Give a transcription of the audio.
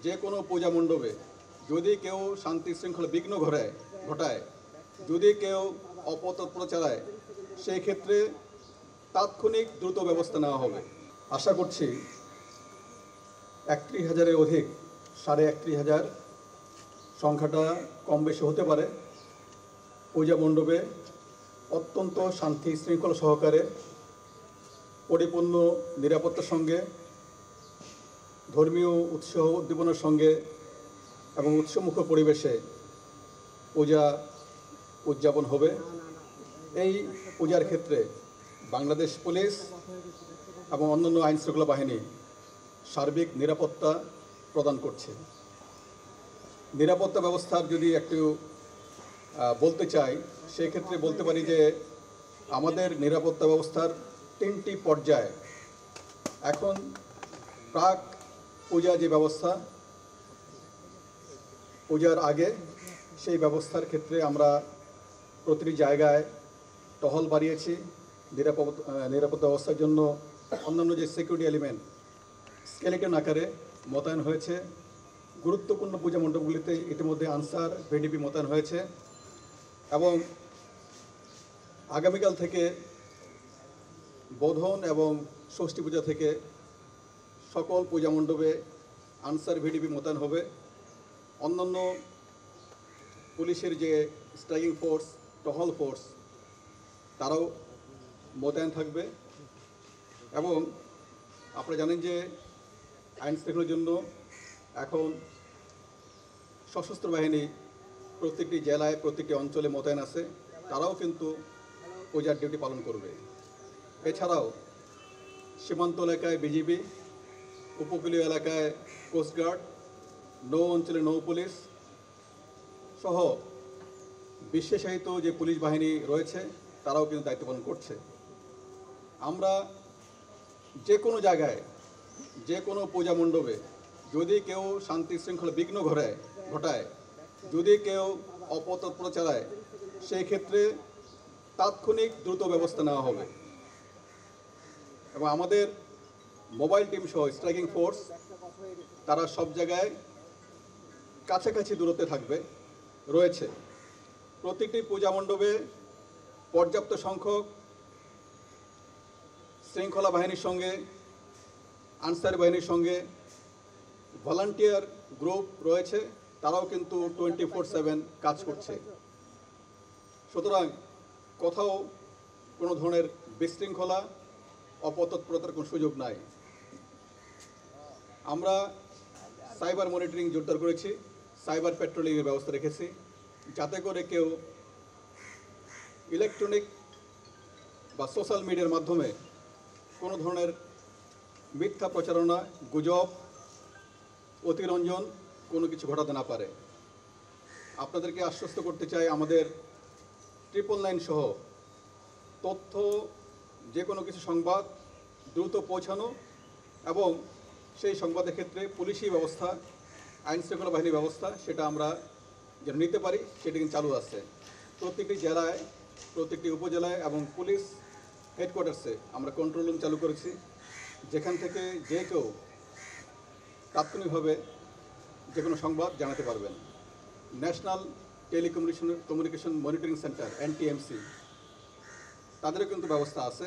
যে কোনো পূজা মণ্ডপে যদি কেউ শান্তি শৃঙ্খলা বিঘ্ন ঘটায়, যদি কেউ অপতৎপর চালায়, সেই ক্ষেত্রে তাৎক্ষণিক দ্রুত ব্যবস্থা নেওয়া হবে। আশা করছি 31,000-এর অধিক, 31,500 সংখ্যাটা কম বেশি হতে পারে। পূজা মণ্ডপে অত্যন্ত শান্তি শৃঙ্খলা সহকারে পরিপূর্ণ নিরাপত্তার সঙ্গে, ধর্মীয় উৎসাহ উদ্দীপনার সঙ্গে এবং উৎসবমুখর পরিবেশে পূজা উদযাপন হবে। এই পূজার ক্ষেত্রে বাংলাদেশ পুলিশ এবং অন্যান্য আইনশৃঙ্খলা বাহিনী সার্বিক নিরাপত্তা প্রদান করছে। নিরাপত্তা ব্যবস্থার যদি একটু বলতে চাই, সেক্ষেত্রে বলতে পারি যে আমাদের নিরাপত্তা ব্যবস্থার 3টি পর্যায়। এখন প্রাক পূজা যে ব্যবস্থা, পূজার আগে সেই ব্যবস্থার ক্ষেত্রে আমরা প্রতিটি জায়গায় টহল বাড়িয়েছি। নিরাপত্তা ব্যবস্থার জন্য অন্যান্য যে সিকিউরিটি এলিমেন্ট স্কেলেটন আকারে মোতায়েন হয়েছে। গুরুত্বপূর্ণ পূজা মণ্ডপগুলিতে ইতিমধ্যে আনসার ভিডিপি মোতায়েন হয়েছে এবং আগামীকাল থেকে বোধন এবং ষষ্ঠী পূজা থেকে সকল পূজা মণ্ডপে আনসার ভিডিপি মোতায়েন হবে। অন্যান্য পুলিশের যে স্ট্রাইকিং ফোর্স, টহল ফোর্স, তারাও মোতায়েন থাকবে। এবং আপনারা জানেন যে আইন শৃঙ্খলার জন্য এখন সশস্ত্র বাহিনী প্রত্যেকটি জেলায়, প্রত্যেকটি অঞ্চলে মোতায়েন আছে। তারাও কিন্তু পূজার ডিউটি পালন করবে। এছাড়াও সীমান্ত এলাকায় বিজিবি, উপকূলীয় এলাকায় কোস্টগার্ড, নৌ অঞ্চলে নৌ পুলিশ সহ বিশেষায়িত যে পুলিশ বাহিনী রয়েছে, তারাও কিন্তু দায়িত্ব পালন করছে। আমরা যে কোনো জায়গায়, যে কোনো পূজা মণ্ডপে যদি কেউ শান্তি শৃঙ্খলা বিঘ্ন ঘটায়, যদি কেউ অপতৎপর চালায়, সেই ক্ষেত্রে তাৎক্ষণিক দ্রুত ব্যবস্থা নেওয়া হবে। এবং আমাদের মোবাইল টিম সহ স্ট্রাইকিং ফোর্স তারা সব জায়গায় কাছাকাছি দূরত্বে রয়েছে। প্রতিটি পূজা মণ্ডপে পর্যাপ্ত সংখ্যক শৃঙ্খলা বাহিনীর সঙ্গে, আনসার বাহিনীর সঙ্গে ভলান্টিয়ার গ্রুপ রয়েছে। তারাও কিন্তু 24/7 কাজ করছে। সুতরাং কোথাও কোনো ধরনের বিশৃঙ্খলা, অপতৎপরতার কোনো সুযোগ নাই। আমরা সাইবার মনিটরিং জোরদার করেছি, সাইবার পেট্রোলিংয়ের ব্যবস্থা রেখেছি, যাতে করে কেউ ইলেকট্রনিক বা সোশ্যাল মিডিয়ার মাধ্যমে কোনো ধরনের মিথ্যা প্রচারণা, গুজব, অতিরঞ্জন কোনো কিছু ঘটাতে না পারে। আপনাদেরকে আশ্বস্ত করতে চাই, আমাদের 999 সহ তথ্য, যে কোনো কিছু সংবাদ দ্রুত পৌঁছানো এবং সেই সংবাদের ক্ষেত্রে পুলিশি ব্যবস্থা, আইনশৃঙ্খলা বাহিনী ব্যবস্থা, সেটা আমরা যেন নিতে পারি, সেটা কিন্তু চালু আছে। প্রত্যেকটি জেলায়, প্রত্যেকটি উপজেলায় এবং পুলিশ হেডকোয়ার্টার্সে আমরা কন্ট্রোল রুম চালু করেছি, যেখান থেকে যে কেউ তাৎক্ষণিকভাবে যে কোনো সংবাদ জানাতে পারবেন। National telecommunication monitoring centre NTMC, তাদেরও কিন্তু ব্যবস্থা আছে।